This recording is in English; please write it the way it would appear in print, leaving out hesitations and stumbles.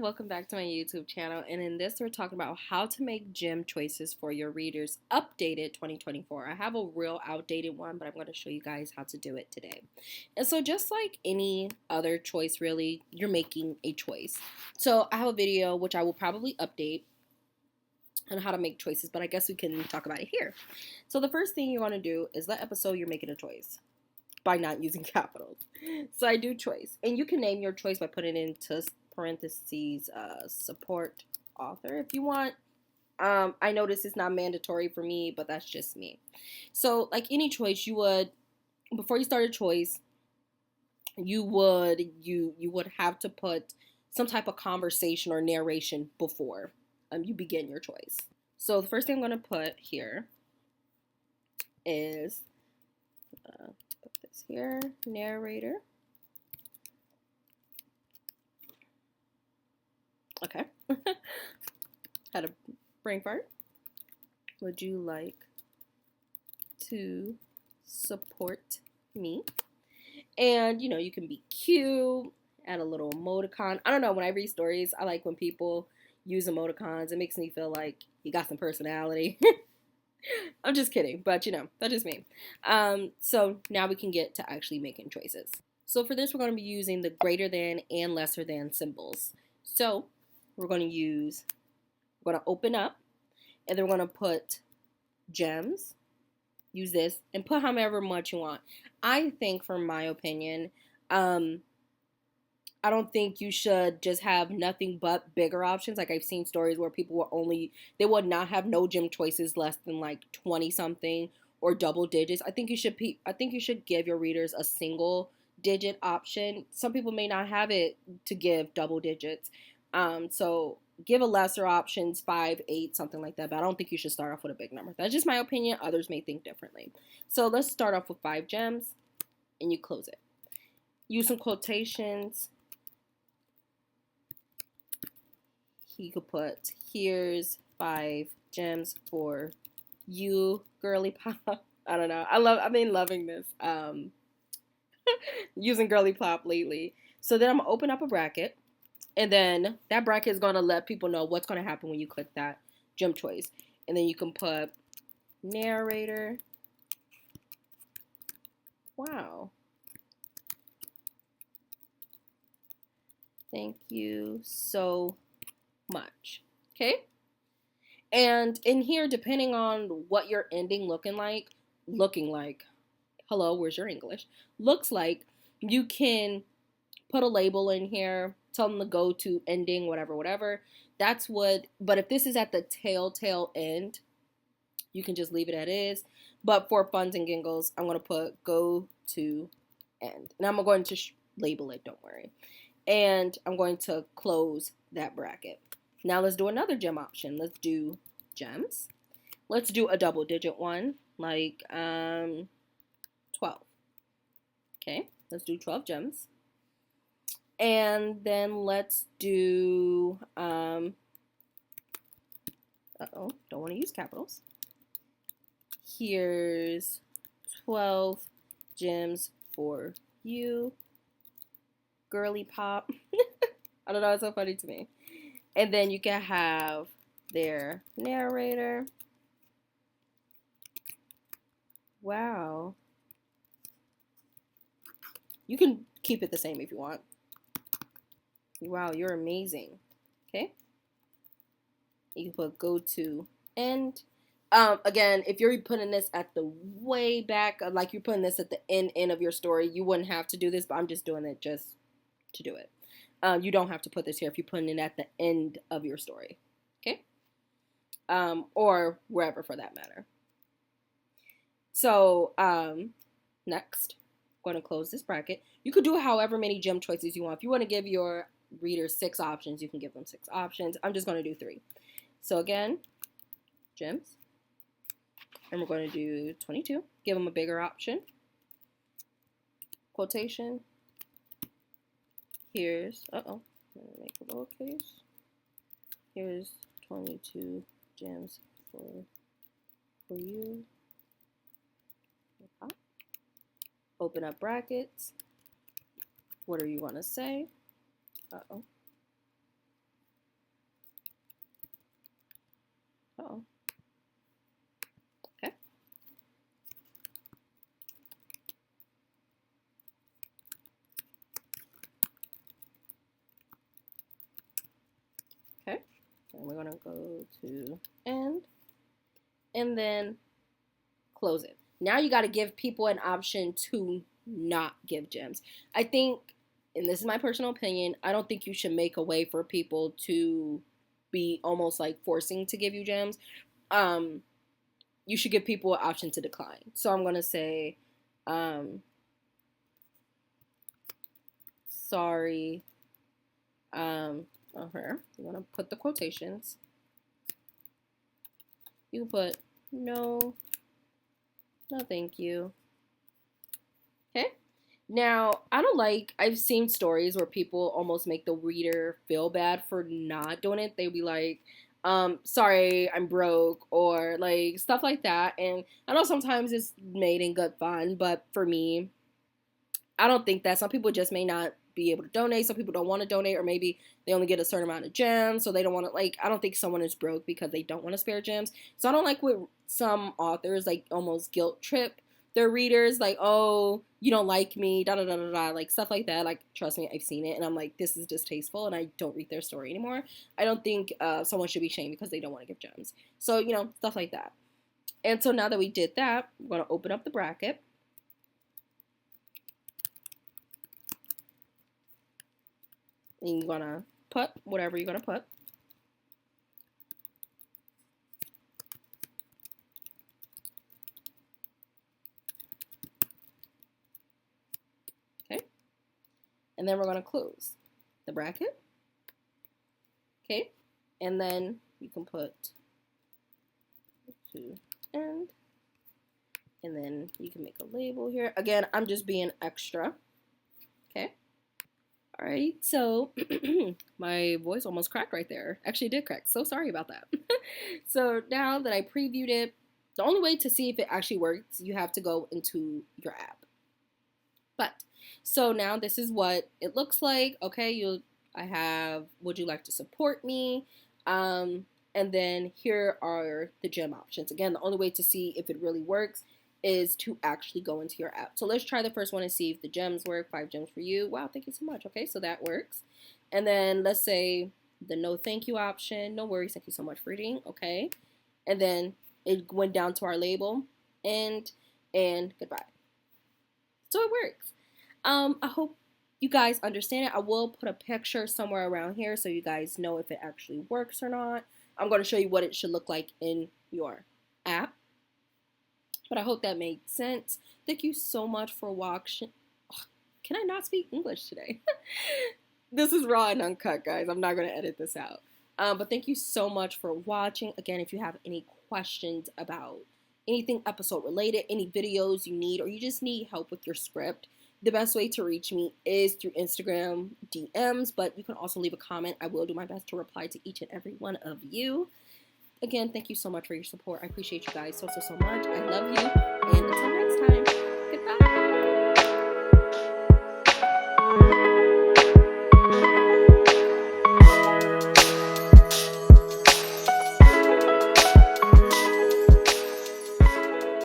welcome back to my YouTube channel, and in this we're talking about how to make gym choices for your readers updated 2024. I have a real outdated one, but I'm going to show you guys how to do it today. And so just like any other choice really, you're making a choice. So I have a video which I will probably update on how to make choices, but I guess we can talk about it here. So the first thing you're going to do is that episode you're making a choice by not using capitals. So I do choice, and you can name your choice by putting it into parentheses support author if you want. I know this is not mandatory for me, but that's just me. So like any choice, you would, before you start a choice, you would have to put some type of conversation or narration before you begin your choice. So the first thing I'm going to put here is put this here, narrator. Okay. Had a brain fart. Would you like to support me? And you can be cute, add a little emoticon. I don't know, when I read stories, I like when people use emoticons. It makes me feel like you got some personality. I'm just kidding, but that's just me. So now we can get to actually making choices. So for this, we're going to be using the greater than and lesser than symbols. So we're going to open up, and then we're going to put gems. Use this and put however much you want. I think, from my opinion, I don't think you should just have nothing but bigger options. Like I've seen stories where people they would not have no gym choices less than like 20 something or double digits. I think you should give your readers a single digit option. Some people may not have it to give double digits. So give a lesser options, 5, 8, something like that. But I don't think you should start off with a big number. That's just my opinion. Others may think differently. So let's start off with 5 gems, and you close it. Use some quotations. You could put, here's 5 gems for you, girly pop. I don't know. I've been loving this. Using girly pop lately. So then I'm gonna open up a bracket, and then that bracket is gonna let people know what's gonna happen when you click that gem choice. And then you can put narrator. Wow. Thank you so much. Okay? And in here, depending on what your ending looking like, hello, where's your English? Looks like, you can put a label in here, tell them to go to ending, whatever. But if this is at the tail end, you can just leave it as is. But for funs and giggles, I'm going to put go to end. And I'm going to label it, don't worry. And I'm going to close that bracket. Now let's do another gem option. Let's do gems. Let's do a double digit one, like 12. Okay, let's do 12 gems. And then let's do, don't want to use capitals. Here's 12 gems for you, girly pop. I don't know, it's so funny to me. And then you can have their narrator. Wow. You can keep it the same if you want. Wow, you're amazing. Okay. You can put go to end. Again, if you're putting this at the way back, like you're putting this at the end of your story, you wouldn't have to do this, but I'm just doing it just to do it. You don't have to put this here if you're putting it at the end of your story. Okay? Or wherever for that matter. So, next, I'm going to close this bracket. You could do however many gem choices you want. If you want to give your readers 6 options, you can give them 6 options. I'm just going to do 3. So again, gems. And we're going to do 22. Give them a bigger option. Quotation. Here's, make a lowercase. Here's 22 gems for you. Open up brackets. What are you going to say? Oh. Okay. Okay. And we're gonna go to end and then close it. Now you got to give people an option to not give gems. I think, and this is my personal opinion, I don't think you should make a way for people to be almost like forcing to give you gems. You should give people an option to decline. So I'm going to say, sorry. Here, you want to put the quotations. You can put no, thank you. Okay. Now, I've seen stories where people almost make the reader feel bad for not doing it. They'd be like, sorry, I'm broke, or like stuff like that. And I know sometimes it's made in good fun, but for me, I don't think that. Some people just may not be able to donate. Some people don't want to donate, or maybe they only get a certain amount of gems, so they don't want to, like, I don't think someone is broke because they don't want to spare gems. So I don't like what some authors, like, almost guilt trip their readers, like, oh, you don't like me, da da da da da, like, stuff like that. Like, trust me, I've seen it, and I'm like, this is distasteful, and I don't read their story anymore. I don't think someone should be shamed because they don't want to give gems. So, stuff like that. And so now that we did that, we're going to open up the bracket. And you're going to put whatever you're going to put. Okay. And then we're going to close the bracket. Okay. And then you can put to end. And then you can make a label here. Again, I'm just being extra. Okay. All right, so my voice almost cracked right there. Actually, it did crack. So sorry about that. So now that I previewed it, the only way to see if it actually works, you have to go into your app. But so now this is what it looks like. Okay, I have, would you like to support me? And then here are the gem options. Again, the only way to see if it really works is to actually go into your app. So let's try the first one and see if the gems work. 5 gems for you. Wow, thank you so much. Okay, so that works. And then let's say the no thank you option. No worries, thank you so much for reading. Okay. And then it went down to our label and goodbye. So it works. I hope you guys understand it. I will put a picture somewhere around here so you guys know if it actually works or not. I'm going to show you what it should look like in your app. But I hope that made sense. Thank you so much for watching. Can I not speak English today? This is raw and uncut, guys. I'm not going to edit this out. But thank you so much for watching. Again, if you have any questions about anything episode related, any videos you need, or you just need help with your script, the best way to reach me is through Instagram DMs, but you can also leave a comment. I will do my best to reply to each and every one of you. Again, thank you so much for your support. I appreciate you guys so much. I love you. And until next time.